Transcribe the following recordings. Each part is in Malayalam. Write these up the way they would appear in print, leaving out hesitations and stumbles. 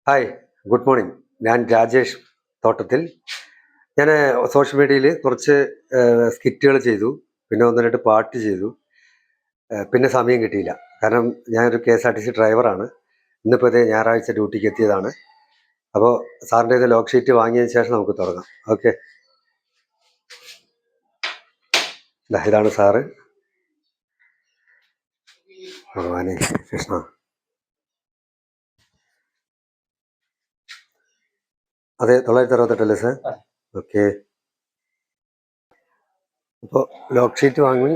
Hi, good morning. ഞാൻ രാജേഷ് തോട്ടത്തിൽ. ഞാൻ സോഷ്യൽ മീഡിയയിൽ കുറച്ച് സ്കിറ്റുകൾ ചെയ്തു, പിന്നെ ഒന്ന് രണ്ട് പാട്ട് ചെയ്തു. പിന്നെ സമയം കിട്ടിയില്ല, കാരണം ഞാനൊരു KSRTC ഡ്രൈവറാണ്. ഇന്നിപ്പോൾ ഇതേ ഞായറാഴ്ച ഡ്യൂട്ടിക്ക് എത്തിയതാണ്. അപ്പോൾ സാറിൻ്റെ ഇത് ലോക്ക് ഷീറ്റ് വാങ്ങിയതിന് ശേഷം നമുക്ക് തുടങ്ങാം. ഓക്കെ, ഇതാണ് സാറ്. ഭഗവാനെ കൃഷ്ണ. അതെ, 968 സാർ. ഓക്കെ, അപ്പോൾ ലോക്ക് ഷീറ്റ് വാങ്ങി,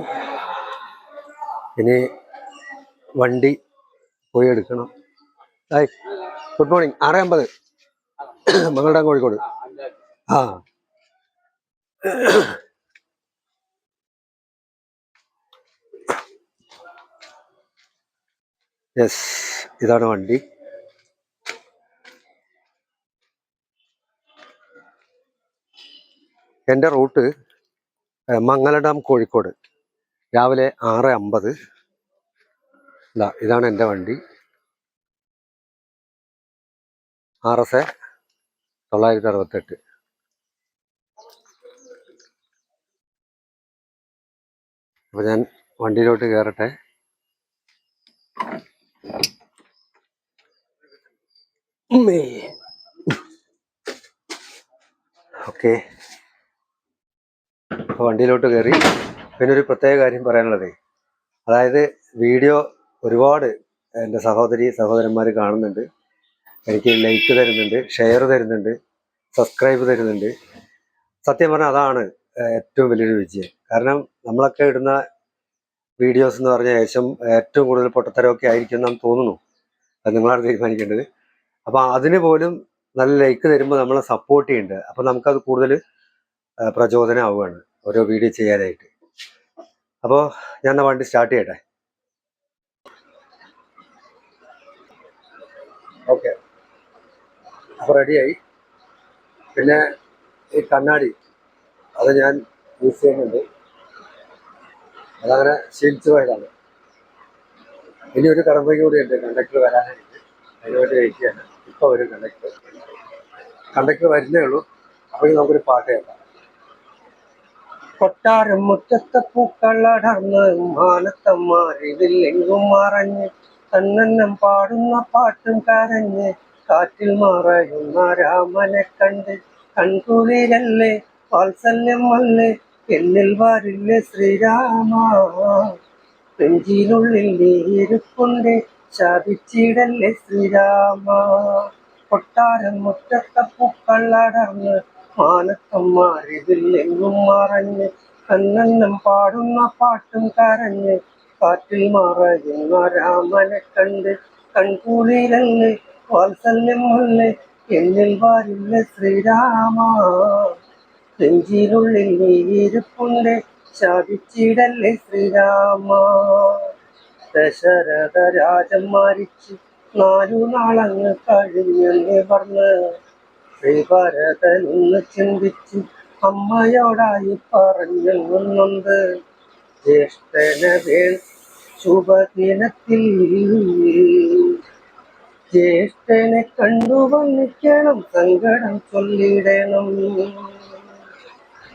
ഇനി വണ്ടി പോയി എടുക്കണം. Hi, good morning. 6:50 മംഗളടാം, കോഴിക്കോട്. ആ, യെസ്, ഇതാണ് വണ്ടി. എൻ്റെ റൂട്ട് മംഗലഡാം, കോഴിക്കോട്. രാവിലെ 6:50. ഇതാണ് എൻ്റെ വണ്ടി. RS 968. അപ്പോൾ ഞാൻ വണ്ടിയിലോട്ട് കയറട്ടെ. ഓക്കെ, അപ്പോൾ വണ്ടിയിലോട്ട് കയറി. പിന്നെ ഒരു പ്രത്യേക കാര്യം പറയാനുള്ളത്, അതായത് വീഡിയോ ഒരുപാട് എൻ്റെ സഹോദരന്മാർ കാണുന്നുണ്ട്. എനിക്ക് ലൈക്ക് തരുന്നുണ്ട്, ഷെയർ തരുന്നുണ്ട്, സബ്സ്ക്രൈബ് തരുന്നുണ്ട്. സത്യം പറഞ്ഞാൽ അതാണ് ഏറ്റവും വലിയൊരു വിജയം. കാരണം നമ്മളൊക്കെ ഇടുന്ന വീഡിയോസ് എന്ന് പറഞ്ഞ ശേഷം ഏറ്റവും കൂടുതൽ പൊട്ടത്തരമൊക്കെ ആയിരിക്കും എന്നാണ് തോന്നുന്നു. അത് നിങ്ങളാണ് തീരുമാനിക്കേണ്ടത്. അപ്പോൾ അതിന് പോലും നല്ല ലൈക്ക് തരുമ്പോൾ നമ്മളെ സപ്പോർട്ട് ചെയ്യുന്നുണ്ട്. അപ്പോൾ നമുക്കത് കൂടുതൽ പ്രചോദനമാവുകയാണ് ഓരോ വീഡിയോ ചെയ്യാനായിട്ട്. അപ്പോൾ ഞാൻ വണ്ടി സ്റ്റാർട്ട് ചെയ്യട്ടെ. ഓക്കെ, അപ്പോൾ റെഡിയായി. പിന്നെ ഈ കണ്ണാടി അത് ഞാൻ യൂസ് ചെയ്യുന്നുണ്ട്. അതങ്ങനെ ശീലിച്ചു പോയതാണ്. ഇനി ഒരു കടമ്പയ്ക്ക് കൂടിയുണ്ട്, കണ്ടക്ടർ വരാനായിട്ട്. അതിനുവേണ്ടി വെയിറ്റ് ചെയ്യാണ്. ഇപ്പോൾ ഒരു കണ്ടക്ടർ വരുന്നേ ഉള്ളൂ. അപ്പോൾ നമുക്കൊരു പാട്ട് കേൾക്കാം. കൊട്ടാരം മുറ്റത്തെ പൂക്കളടർന്ന് മാനത്തമ്മാരിതിലെങ്കും മറഞ്ഞ് കണ്ണന്നം പാടുന്ന പാട്ടും കരഞ്ഞ് കാറ്റിൽ മറയുന്ന രാമനെ കണ്ട് കൺകുളിരല്ലേ വാത്സല്യം അല്ലേ എന്നിൽ വരില്ലേ ശ്രീരാമ, നെഞ്ചിനുള്ളിൽ നീരുക്കുണ്ട് ശാപിച്ചിടല്ലേ ശ്രീരാമ. കൊട്ടാരം മുറ്റത്തെ പൂക്കളടർന്ന് മാനത്തമ്മാരിതിലെങ്കും മറഞ്ഞ് കണ്ണന്നം പാടുന്ന പാട്ടും കരഞ്ഞ് കാറ്റിൽ മറയുന്ന രാമനെ കണ്ട് കൺകുളിരല്ലേ വാത്സല്യം അല്ലേ എന്നിൽ വരില്ല ശ്രീരാമ, നെഞ്ചിനുള്ളിൽ നീരിപ്പുണ്ട് ശാപിച്ചിടല്ലേ ശ്രീരാമ. ദശരഥ രാജൻ മരിച്ച് 4 നാളങ്ങ് കഴിഞ്ഞെന്ന് പറഞ്ഞ് ശ്രീഭരതനൊന്ന് ചിന്തിച്ച് അമ്മയോടായി പറഞ്ഞുണ്ട്, ജ്യേഷ്ഠനെ ശുഭദിനത്തിൽ ജ്യേഷ്ഠനെ കണ്ടു വന്നിക്കണം, സങ്കടം ചൊല്ലിടണം.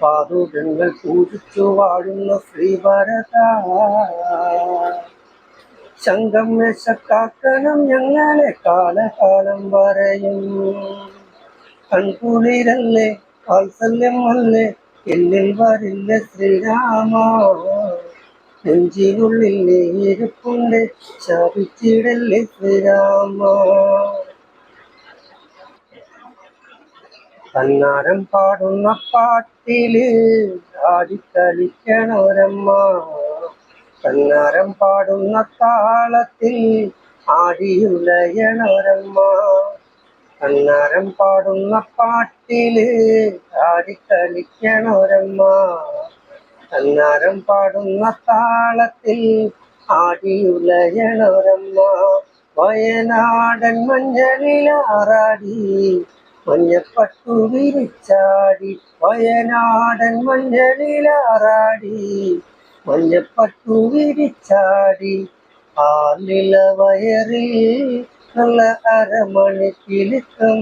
പാതുകങ്ങൾ പൂജിച്ചു വാഴുന്ന ശ്രീഭരത, ശങ്കം മേശക്കാക്കണം ഞങ്ങളെ കാലകാലം വരെയും. കൺകുളിരല്ലേ വാത്സല്യം അല്ലേ എന്നിൽ വരില്ല ശ്രീരാമ, നെഞ്ചിനുള്ളിൽ നീരിപ്പുണ്ട് ശാപിച്ചിടല്ലേ ശ്രീരാമ. കന്നാരം പാടുന്ന പാട്ടില് ആടിക്കളിക്കണോരമ്മ, കന്നാരം പാടുന്ന താളത്തിൽ ആടിയുലയണോരമ്മ. കന്നാരം പാടുന്ന പാട്ടില് ആടിക്കളിക്കണോരമ്മ, കന്നാരം പാടുന്ന താളത്തിൽ ആടിയുലയണോരമ്മ. വയനാടൻ മഞ്ഞളിലാറാടി മഞ്ഞപ്പട്ടു വിരിച്ചാടി, വയനാടൻ മഞ്ഞളിലാറാടി മഞ്ഞപ്പട്ടു വിരിച്ചാടി, ആലില വയറിൽ നല്ല അരമണിക്കിലുക്കം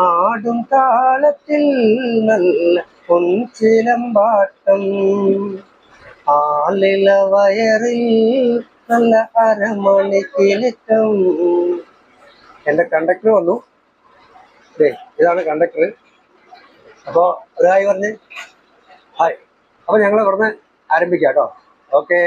ആടും താളത്തിൽ നല്ല പൊൻചിലമ്പാട്ടം ആലില വയറിൽ നല്ല അരമണിക്കിലുക്കം. എൻ്റെ കണ്ടക്ടർ വന്നു. ഇതാണ് കണ്ടക്ടർ. അപ്പോൾ ഒരു ഹായ് പറഞ്ഞ് ഹായ്. അപ്പോൾ ഞങ്ങൾ ഇവിടുന്ന് ആരംഭിക്കാം കേട്ടോ. ഓക്കെ.